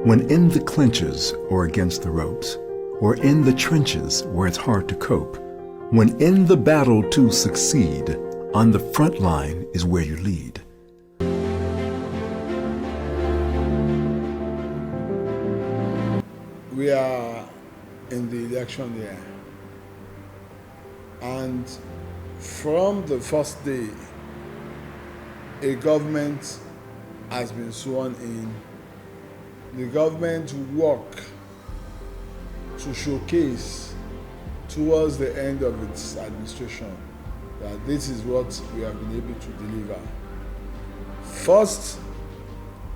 When in the clinches or against the ropes, or in the trenches where it's hard to cope, when in the battle to succeed, on the front line is where you lead. We are in the election year, and from the first day, a government has been sworn in. The government work to showcase towards the end of its administration that this is what we have been able to deliver. First,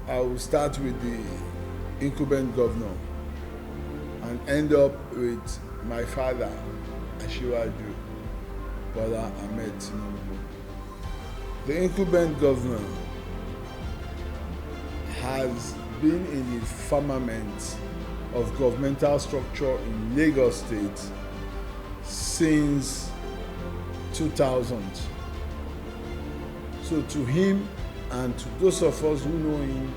I will start with the incumbent governor and end up with my father, Asiwaju Bola Ahmed Tinubu. The incumbent governor has been in the firmament of governmental structure in Lagos State since 2000. So to him and to those of us who know him,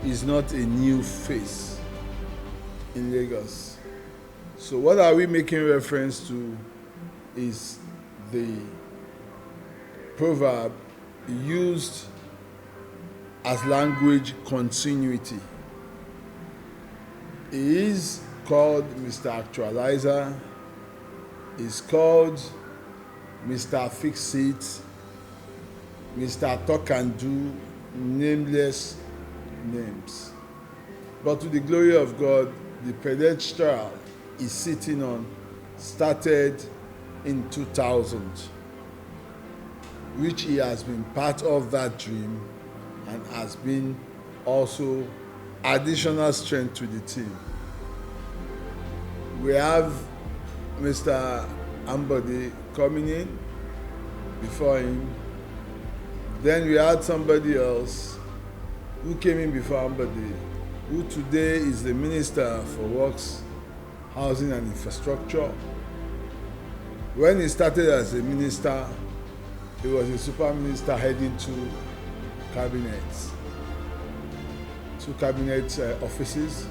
is not a new face in Lagos. So what are we making reference to is the proverb used as language continuity. He is called Mr. Actualizer, is called Mr. Fix-It, Mr. Talk and Do, nameless names. But to the glory of God, the pedestal he's sitting on started in 2000, which he has been part of that dream and has been also additional strength to the team. We have Mr. Ambode coming in before him. Then we had somebody else who came in before Ambode, who today is the Minister for Works, Housing and Infrastructure. When he started as a minister, he was a super minister heading two cabinet offices.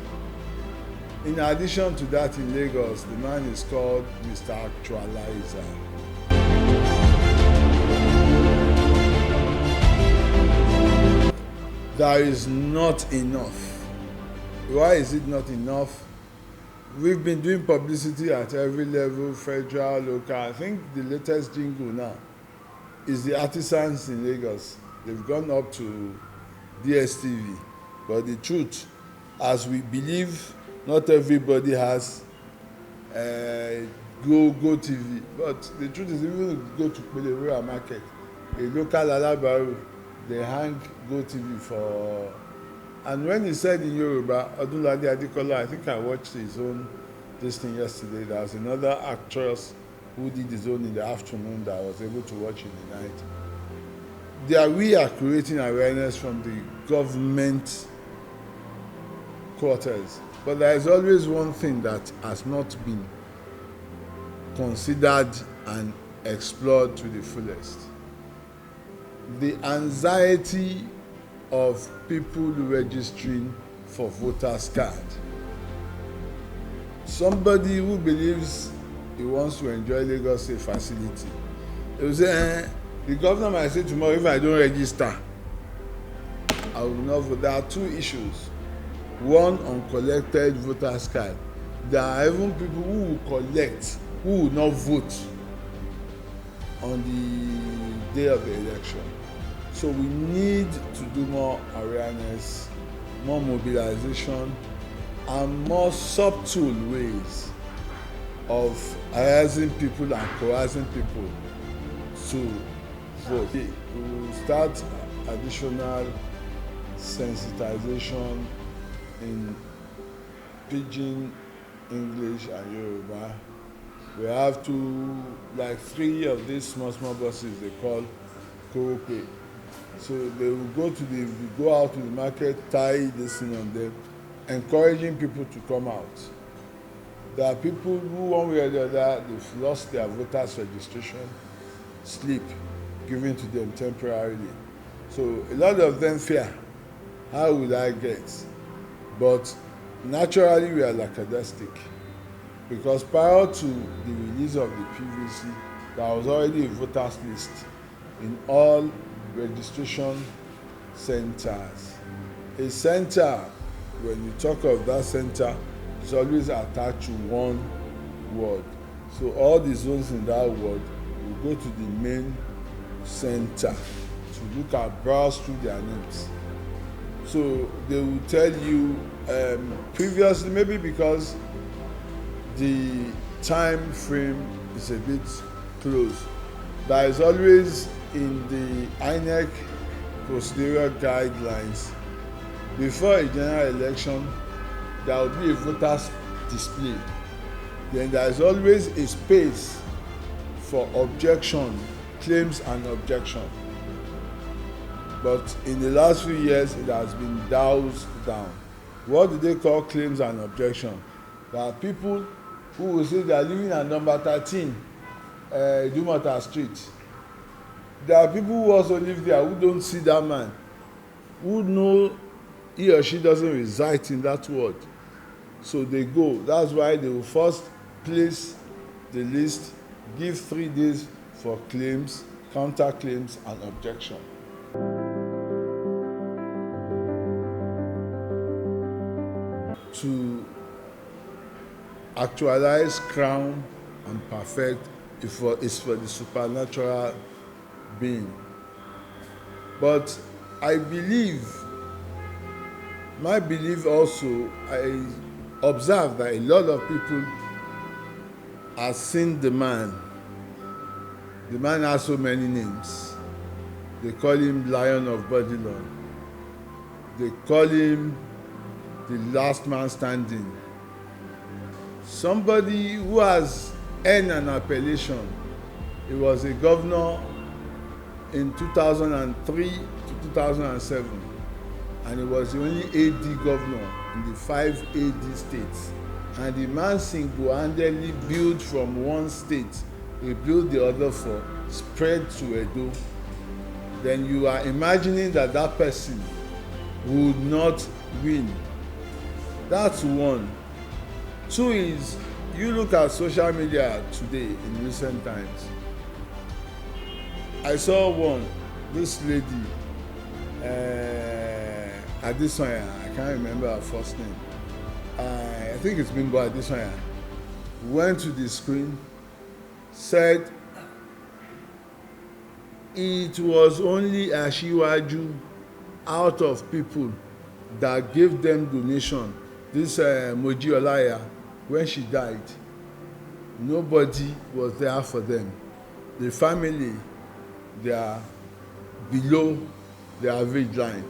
In addition to that, in Lagos, the man is called Mr. Actualizer. There is not enough. Why is it not enough? We've been doing publicity at every level, federal, local. I think the latest jingle now is the artisans in Lagos. They've gone up to DSTV. But the truth, as we believe, not everybody has Go TV. But the truth is, even if you go to Pelewura Market, a local Alabaru, they hang Go TV for. And when he said in Yoruba, Odunlade Adekola, I think I watched his own this thing yesterday. There was another actress who did his own in the afternoon that I was able to watch in the night. We are creating awareness from the government quarters. But there is always one thing that has not been considered and explored to the fullest. The anxiety of people registering for voters' card. Somebody who believes he wants to enjoy Lagos State facility, he will say, the governor might say tomorrow, if I don't register, I will not vote. There are two issues. One, uncollected voters' card. There are even people who will collect, who will not vote on the day of the election. So we need to do more awareness, more mobilization, and more subtle ways of harassing people and coercing people to vote. We will start additional sensitization in Pidgin, English, and Yoruba. We have like 3 of these small buses they call Korope. So they will go out to the market, tie this thing on them, encouraging people to come out. There are people who, one way or the other, they've lost their voters' registration slip given to them temporarily. So a lot of them fear, how will I get? But naturally we are lackadaistic, because prior to the release of the PVC, there was already a voters list in all registration centers. A center, when you talk of that center, is always attached to one ward. So all the zones in that ward will go to the main center to look at, browse through their names. So they will tell you previously, maybe because the time frame is a bit close, there is always in the INEC procedural guidelines, before a general election, there will be a voters display. Then there is always a space for objection, claims and objection. But in the last few years, it has been doused down. What do they call claims and objection? There are people who will say they are living at number 13, Dumota Street. There are people who also live there who don't see that man, who know he or she doesn't reside in that ward. So they go. That's why they will first place the list, give 3 days for claims, counterclaims, and objection. To actualize, crown, and perfect is for the supernatural being. But I believe, my belief also, I observe that a lot of people have seen the man. The man has so many names. They call him Lion of Babylon. They call him the last man standing. Somebody who has earned an appellation. He was a governor in 2003 to 2007, and he was the only AD governor in the 5 AD states. And the man single-handedly built from one state, he built the other 4, spread to Edo. Then you are imagining that that person would not win. That's one. 2 is, you look at social media today in recent times. I saw one, this lady, Adesanya, I can't remember her first name. I think it's Bimbo Adesanya. Went to the screen, said it was only Asiwaju out of people that gave them donation. This Moji Olaya, when she died, nobody was there for them. The family, they are below the average line.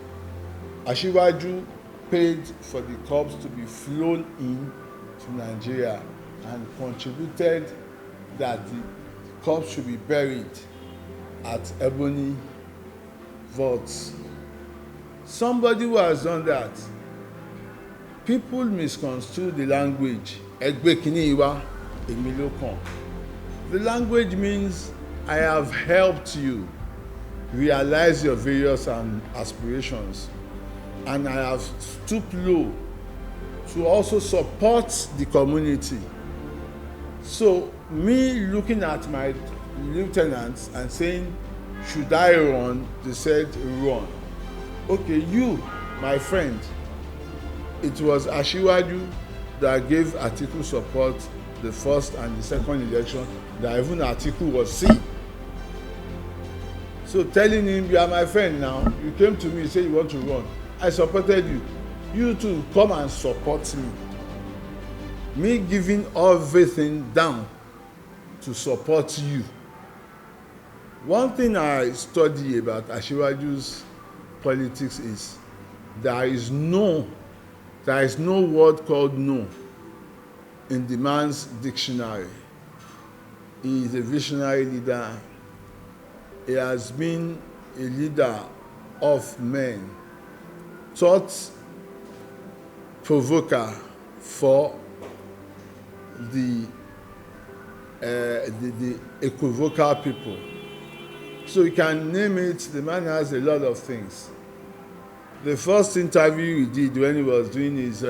Asiwaju paid for the corpse to be flown in to Nigeria and contributed that the corpse should be buried at Ebony vaults. Somebody who has done that, people misconstrue the language. The language means I have helped you realize your various aspirations, and I have stooped low to also support the community. So me looking at my lieutenants and saying, should I run? They said, run. Okay, you, my friend, it was Asiwaju that gave Atiku support the first and the second election, that even Atiku was seen. So telling him, you are my friend now, you came to me, you say you want to run. I supported you. You too, come and support me. Me giving everything down to support you. One thing I study about Asiwaju's politics is there is no word called no in the man's dictionary. He is a visionary leader. He has been a leader of men, thought provoker for the equivocal people. So you can name it, the man has a lot of things. The first interview he did when he was doing his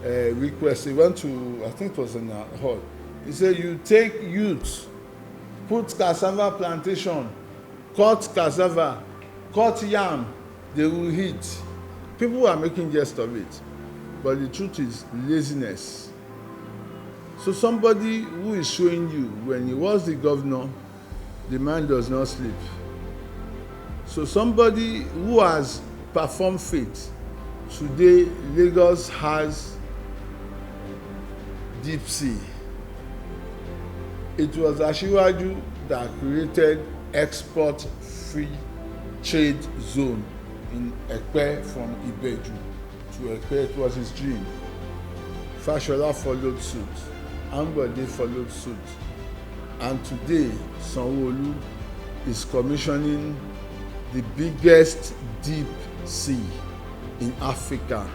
request, he went to, I think it was in a hall. He said, you take youths, put cassava plantation, cut cassava, cut yam, they will eat. People are making jest of it, but the truth is laziness. So somebody who is showing you when he was the governor, the man does not sleep. So somebody who has performed faith, today Lagos has deep sea. It was Asiwaju that created export free trade zone in Ekpe from Ibeju to Ekpe. It was his dream. Fashola followed suit. Ambode followed suit. And today, Sanwo-Olu is commissioning the biggest deep sea in Africa,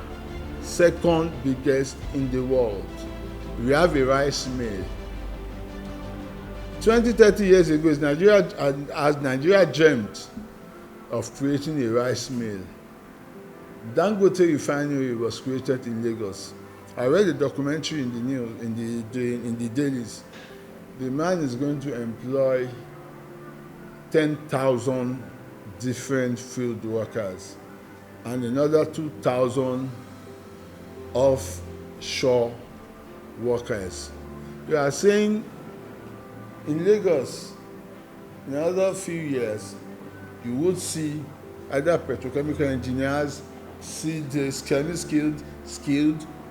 second biggest in the world. We have a rice mill. 20-30 years ago, as Nigeria dreamt of creating a rice mill, Dangote refinery was created in Lagos. I read a documentary in the news, in the dailies. The man is going to employ 10,000 different field workers and another 2,000 offshore workers. You are saying in Lagos, in another few years, you would see either petrochemical engineers, skilled,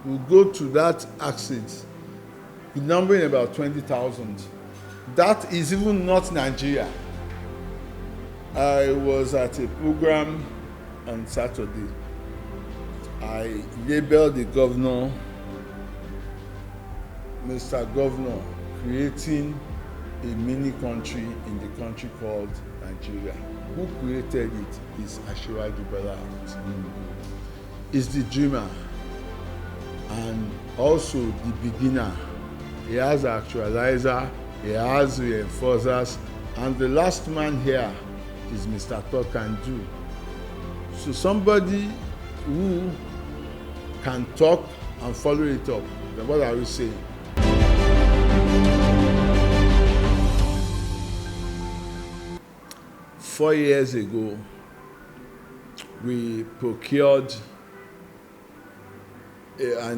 will go to that axis, numbering about 20,000. That is even not Nigeria. I was at a program on Saturday. I labeled the governor, Mr. Governor, creating a mini country in the country called Nigeria. Who created it is Asiwaju Bola Tinubu. Is the dreamer and also the beginner. He has an actualizer, he has reinforcers, and the last man here is Mr. Talk and Do. So somebody who can talk and follow it up. Then what are we saying? Four years ago, we procured a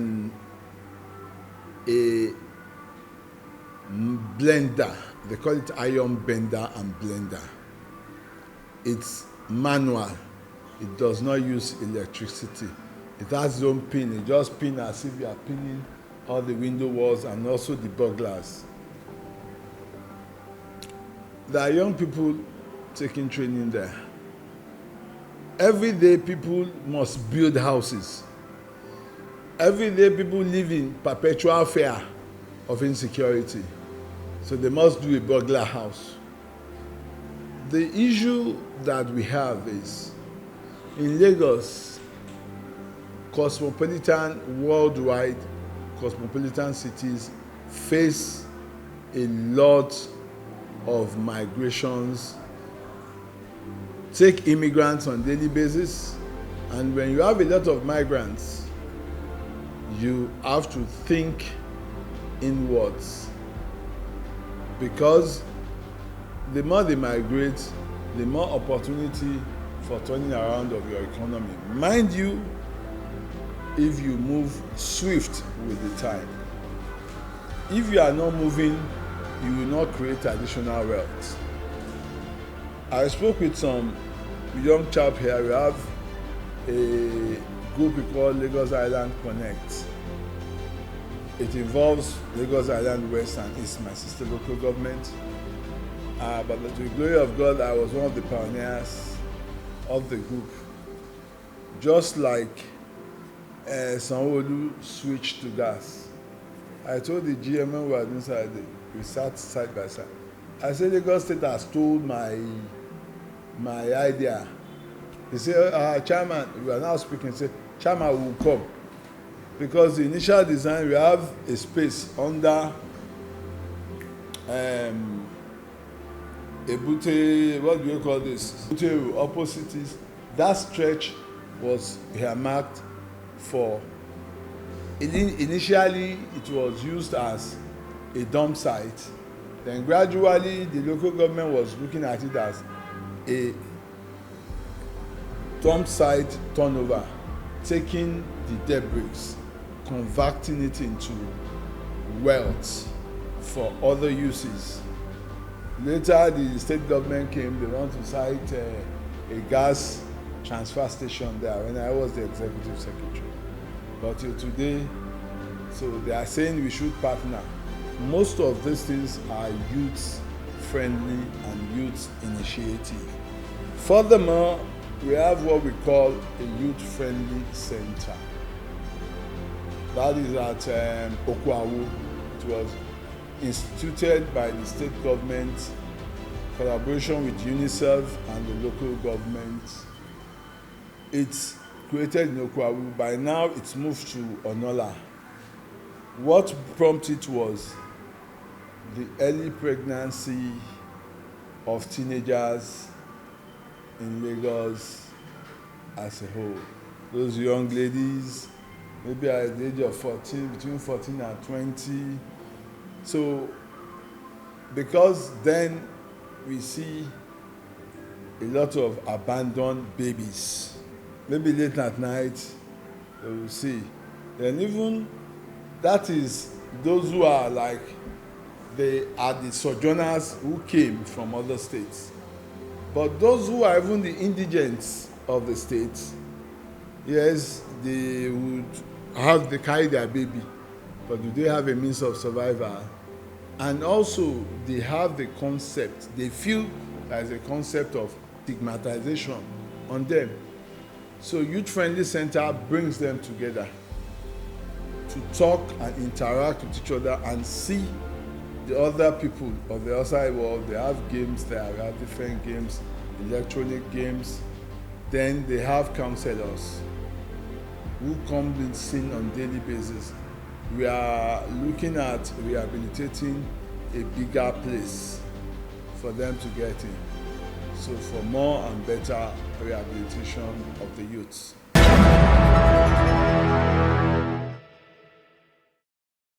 blender. They call it iron bender and blender. It's manual. It does not use electricity. It has its own pin. It just pin as if you are pinning all the window walls and also the burglars. There are young people taking training there. Every day people must build houses. Every day people live in perpetual fear of insecurity. So they must do a burglar house. The issue that we have is in Lagos, worldwide cosmopolitan cities face a lot of migrations. Take immigrants on a daily basis, and when you have a lot of migrants, you have to think inwards, because the more they migrate, the more opportunity for turning around of your economy. Mind you, if you move swift with the time. If you are not moving, you will not create additional wealth. I spoke with some young chap here. We have a group we call Lagos Island Connect. It involves Lagos Island West and East, my sister local government. But to the glory of God, I was one of the pioneers of the group. Just like Sanwo-Olu switched to gas. I told the GM we were inside, we sat side by side. I said, Lagos State has stole my idea. He said, Chairman, we are now speaking, he said, Chairman will come. Because the initial design, we have a space under Ebute, what do you call this? Ebute, opposite is That stretch was earmarked for, initially it was used as a dump site. Then gradually the local government was looking at it as a dump site turnover, taking the debris, converting it into wealth for other uses. Later the state government came, they want to site a gas transfer station there when I was the executive secretary. But till today, so they are saying we should partner. Most of these things are youth friendly and youth initiative. Furthermore, we have what we call a youth friendly center. That is at Okwawu. It was instituted by the state government, collaboration with UNICEF and the local government. It's created in Okwawu. By now it's moved to Onola. What prompted it was the early pregnancy of teenagers in Lagos as a whole. Those young ladies, maybe at the age of 14, between 14 and 20. So, because then we see a lot of abandoned babies. Maybe late at night, they will see. Then even, that is those who are like, they are the sojourners who came from other states. But those who are even the indigents of the states, yes, they would they carry their baby, but do they have a means of survival? And also, they have the concept, they feel there is a concept of stigmatization on them. So Youth Friendly Center brings them together to talk and interact with each other and see the other people of the outside world. They have games there, they have different games, electronic games. Then they have counselors who come and sing on a daily basis. We are looking at rehabilitating a bigger place for them to get in. So for more and better rehabilitation of the youths.